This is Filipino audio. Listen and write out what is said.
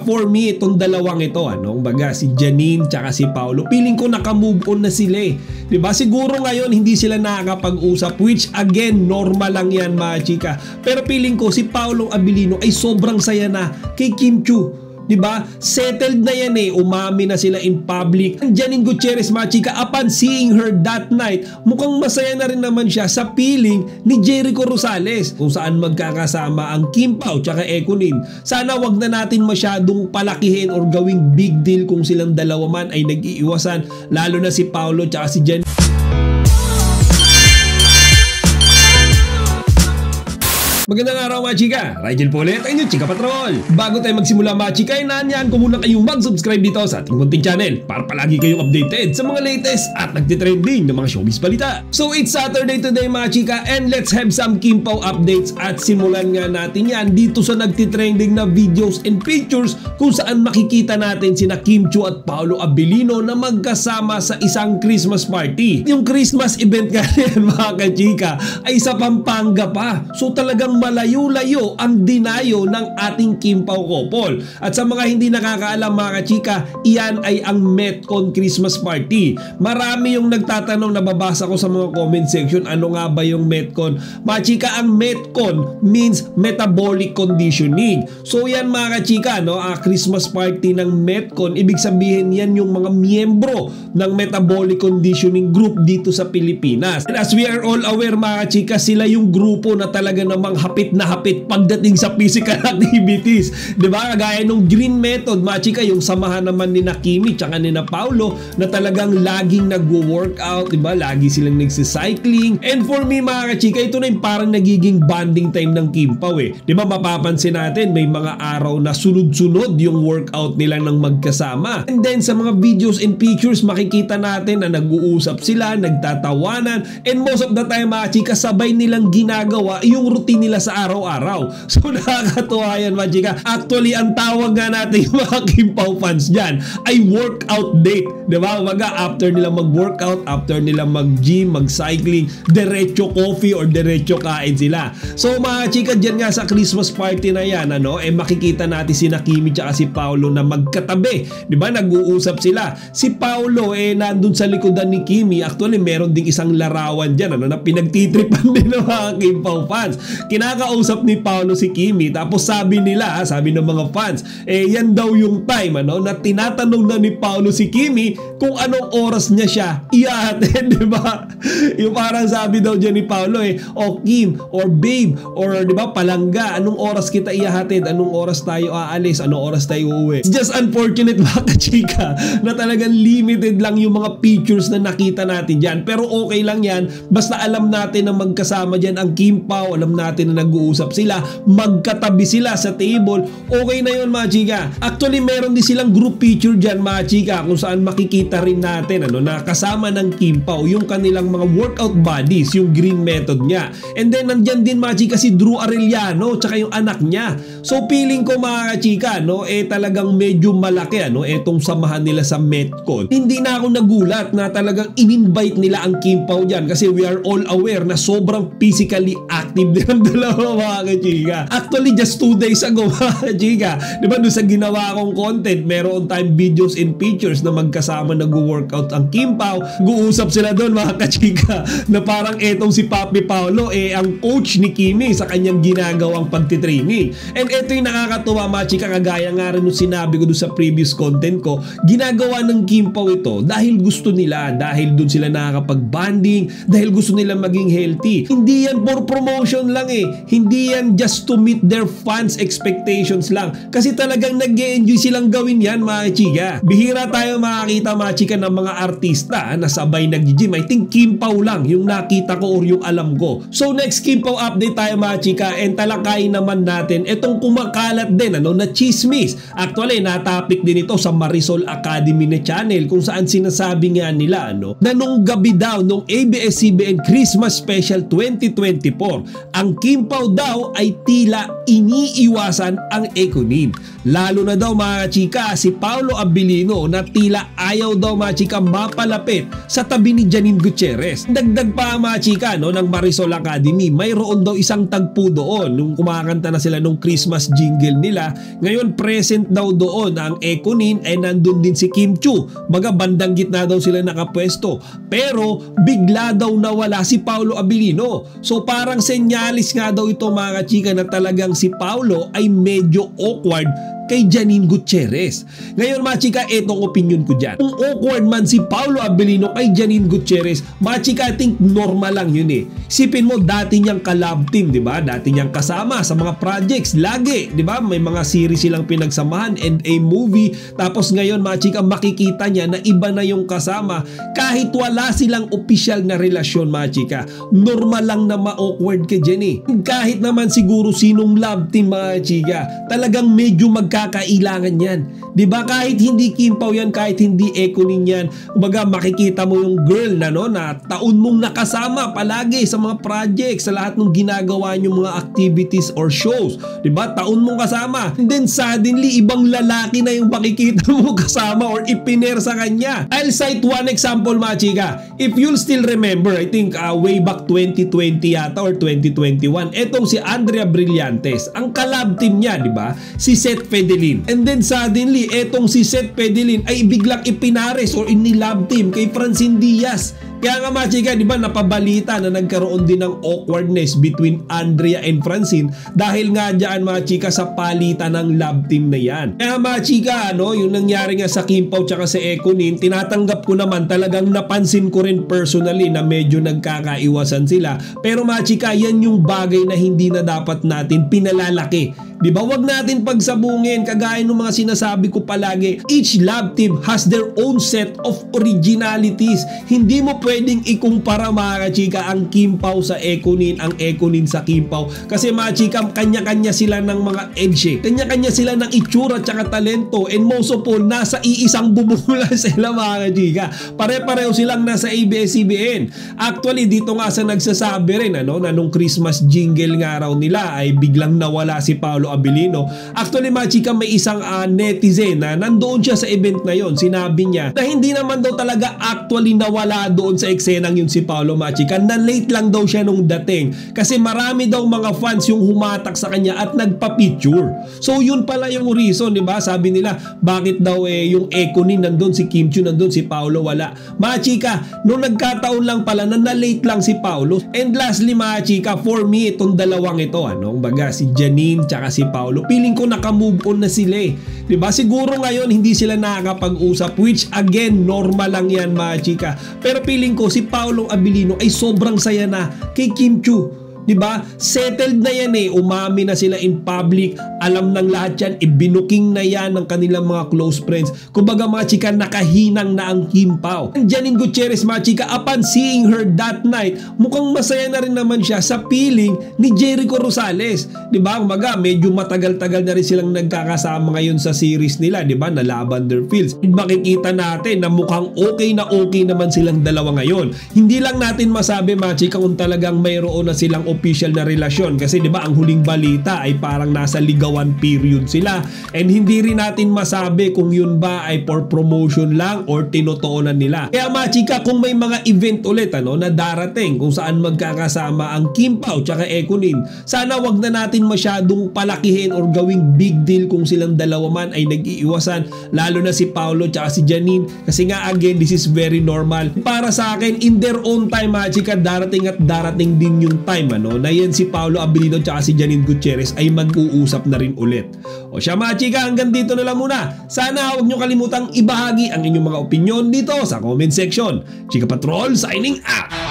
For me, itong dalawang ito, baga si Janine tsaka si Paolo, feeling ko naka-move on na sila eh. Diba? Siguro ngayon hindi sila nakakapag-usap, which again, normal lang yan mga chika. Pero feeling ko si Paolo Abilino ay sobrang saya na kay Kim Chiu. Diba? Settled na yan eh. Umami na sila in public. Janine Gutierrez mga chika, upon seeing her that night, mukhang masaya na rin naman siya sa piling ni Jericho Rosales kung saan magkakasama ang Kim Pao tsaka Econin. Sana wag na natin masyadong palakihin or gawing big deal kung silang dalawa man ay nag-iiwasan, lalo na si Paolo tsaka si Janine. Magandang araw mga chika, Rigel po ulit ang inyong Chika Patrol. Bago tayo magsimula mga chika, inaanyahan ko muna kayong mag-subscribe dito sa ating konting channel para palagi kayong updated sa mga latest at nagtitrending ng mga showbiz balita. So it's Saturday today mga chika, and let's have some Kim Pao updates at simulan nga natin yan dito sa nagtitrending na videos and pictures kung saan makikita natin sina Kim Chiu at Paolo Abilino na magkasama sa isang Christmas party. Yung Christmas event nga yan mga kachika ay sa Pampanga pa. So talagang malayo-layo ang dinayo ng ating Kim Pao couple. At sa mga hindi nakakaalam mga kachika, iyan ay ang Metcon Christmas Party. Marami yung nagtatanong, nababasa ko sa mga comment section, ano nga ba yung Metcon? Mga chika, ang Metcon means metabolic conditioning. So yan mga kachika, Christmas party ng Metcon, ibig sabihin yan yung mga miyembro ng metabolic conditioning group dito sa Pilipinas. And as we are all aware mga kachika, sila yung grupo na talaga namang hapit na hapit pagdating sa physical activities. Diba? Kagaya nung Green Method, mga chika, yung samahan naman ni na Kimi tsaka ni na Paolo na talagang laging nagwo-workout, diba? Lagi silang nagsicycling. And for me mga chika, ito na yung parang nagiging bonding time ng Kim Pao eh. Diba mapapansin natin, may mga araw na sunod-sunod yung workout nila ng magkasama. And then sa mga videos and pictures, makikita natin na nag-uusap sila, nagtatawanan, and most of the time mga chika, sabay nilang ginagawa yung routine nila sa araw-araw. So nakakatuwa yan mga chika. Actually, ang tawag nga natin yung mga Kim Pao fans dyan ay workout date. Diba? Umaga, after nila mag-workout, after nila mag-gym, mag-cycling, diretso coffee or diretso kain sila. So mga chika, dyan nga sa Christmas party na yan, makikita natin si Kimi tsaka si Paolo na magkatabi. Diba? Nag-uusap sila. Si Paolo nandun sa likodan ni Kimi. Actually, meron ding isang larawan dyan na pinagtitripan din ng mga Kim Pao fans. Kinakausap ni Paolo si Kimi, tapos sabi nila, sabi ng mga fans, yan daw yung time na tinatanong na ni Paolo si Kimi kung anong oras niya siya ihahatid, di ba? Yung parang sabi daw dyan ni Paolo Kim or babe or di ba palangga, anong oras kita ihahatid, anong oras tayo aalis, anong oras tayo uuwi. It's just unfortunate mga kachika na talagang limited lang yung mga pictures na nakita natin dyan, pero okay lang yan basta alam natin na magkasama dyan ang Kim Pao, alam natin na nag-uusap sila, magkatabi sila sa table, okay na yun mga chika. Actually meron din silang group picture dyan mga chika kung saan makikita rin natin na kasama ng Kim Pao yung kanilang mga workout buddies, yung Green Method niya. And then nandyan din mga chika si Drew Arellano tsaka yung anak niya. So feeling ko mga chika talagang medyo malaki etong samahan nila sa Metcon. Hindi na ako nagulat na talagang in-invite nila ang Kim Pao dyan kasi we are all aware na sobrang physically active din ang dalawa mga kachika. Actually just 2 days ago mga kachika, diba doon sa ginawa kong content, meron tayong videos and pictures na magkasama nag-workout ang Kim Pao. Guusap sila doon mga kachika na parang etong si Papi Paolo ang coach ni Kimi sa kanyang ginagawang pagtitraining. And eto yung nakakatuwa mga chika, kagaya nga rin nung sinabi ko doon sa previous content ko, ginagawa ng Kim Pao ito dahil gusto nila, dahil doon sila nakakapag-banding, dahil gusto nila maging healthy. Hindi yan for promotion lang hindi yan just to meet their fans expectations lang, kasi talagang nag-e-enjoy silang gawin yan mga chika. Bihira tayo makakita mga chika ng mga artista na sabay nag-gym. I think Kim Pao lang yung nakita ko or yung alam ko. So next Kim Pao update tayo mga chika, and talakayin naman natin itong kumakalat din na chismis. Actually natapik din ito sa Marisol Academy na channel kung saan sinasabi nga nila na nung gabi daw nung ABS-CBN Christmas Special 2024, ang Kim Pao daw ay tila iniiwasan ang Econin. Lalo na daw mga chika si Paolo Abilino na tila ayaw daw mga chika mapalapit sa tabi ni Janine Gutierrez. Dagdag pa mga chika ng Marisol Academy, mayroon daw isang tagpo doon nung kumakanta na sila nung Christmas jingle nila. Ngayon present daw doon ang Ekonin ay nandun din si Kim Chiu. Baga bandang gitna daw sila nakapwesto. Pero bigla daw nawala si Paolo Abilino. So parang senyalis nga daw ito mga chika na talagang si Paolo ay medyo awkward kay Janine Gutierrez. Ngayon mga chika, etong opinion ko dyan. Kung awkward man si Paolo Abilino kay Janine Gutierrez, mga chika, I think normal lang yun eh. Sipin mo, dati niyang ka-love team, di ba? Dati niyang kasama sa mga projects, lagi, di ba? May mga series silang pinagsamahan and a movie. Tapos ngayon mga chika, makikita niya na iba na yung kasama kahit wala silang opisyal na relasyon mga chika. Normal lang na ma-awkward ka dyan eh. Kahit naman siguro sinong love team mga chika, talagang medyo magkakailangan yan. Diba? Kahit hindi Kim Pao yan, kahit hindi Ekonin yan, kumbaga makikita mo yung girl na na taon mong nakasama palagi sa mga projects, sa lahat ng ginagawa nyo mga activities or shows. Diba? Taon mong kasama. And then suddenly, ibang lalaki na yung makikita mo kasama or ipiner sa kanya. I'll cite one example mga chika. If you'll still remember, I think way back 2020 yata or 2021, etong si Andrea Brillantes, ang collab team niya, diba? Si Seth Fedelin. And then suddenly, etong si Seth Fedelin ay biglang ipinares or inilab team kay Francine Diaz. Kaya nga mga chika, di ba napabalita na nagkaroon din ng awkwardness between Andrea and Francine dahil nga dyan mga chika sa palitan ng love team na yan. Kaya mga chika, yung nangyari nga sa Kim Pao tsaka sa Ekonin, tinatanggap ko naman, talagang napansin ko rin personally na medyo nagkakaiwasan sila. Pero mga chika, yan yung bagay na hindi na dapat natin pinalalaki. Diba? Wag natin pagsabungin, kagaya ng mga sinasabi ko palagi, each love team has their own set of originalities. Hindi mo pwedeng ikumpara mga chika ang Kim Pao sa Ekonin, ang Ekonin sa Kim Pao. Kasi mga chika, kanya-kanya sila ng mga edge. Kanya-kanya sila ng itsura tsaka talento. And most of all, nasa iisang bubong lang sila mga chika. Pare-pareho silang nasa ABS-CBN. Actually, dito nga sa nagsasabi rin na nung Christmas jingle nga raw nila ay biglang nawala si Paolo Abilino. Actually mga chika, may isang netizen na nandoon siya sa event na yon. Sinabi niya na hindi naman daw talaga actually nawala doon sa eksenang yun si Paolo mga chika, na late lang daw siya nung dating kasi marami daw mga fans yung humatak sa kanya at nagpa-picture. So yun pala yung reason, di ba? Sabi nila, bakit daw yung Ekonin nandun, si Kim Chiu nandun, si Paolo wala. Mga chika, nung nagkataon lang pala na late lang si Paolo. And lastly mga chika, for me itong dalawang ito, baga si Janine tsaka si Paolo, feeling ko naka-move on na sila eh. Diba? Siguro ngayon hindi sila nakakapag-usap, which again normal lang yan mga chika. Pero feeling ko si Paolo Abilino ay sobrang saya na kay Kim Chiu. Diba? Settled na yan eh. Umami na sila in public. Alam ng lahat yan. Ibinuking na yan ng kanilang mga close friends. Kumbaga mga chika, nakahinang na ang Kim Pao. Janine Gutierrez mga chika, upon seeing her that night, mukhang masaya na rin naman siya sa piling ni Jericho Rosales. Diba? Kumbaga, medyo matagal-tagal na rin silang nagkakasama ngayon sa series nila. Diba? Na Lavender Fields. Makikita natin na mukhang okay naman silang dalawa ngayon. Hindi lang natin masabi mga chika kung talagang mayroon na silang official na relasyon kasi 'di ba ang huling balita ay parang nasa ligawan period sila, and hindi rin natin masabi kung yun ba ay for promotion lang or tinotoonan nila. Kaya mga chika, kung may mga event ulit na darating kung saan magkakasama ang Kim Pao tsaka Ekonin, sana wag na natin masyadong palakihin or gawing big deal kung silang dalawa man ay nag-iiwasan, lalo na si Paolo tsaka si Janine, kasi nga again this is very normal. Para sa akin, in their own time mga chika, darating at darating din yung time na yan si Paolo Abilino at si Janine Gutierrez ay mag-uusap na rin ulit. O siya mga chika, hanggang dito na lang muna. Sana huwag nyo kalimutang ibahagi ang inyong mga opinion dito sa comment section. Chika Patrol signing out!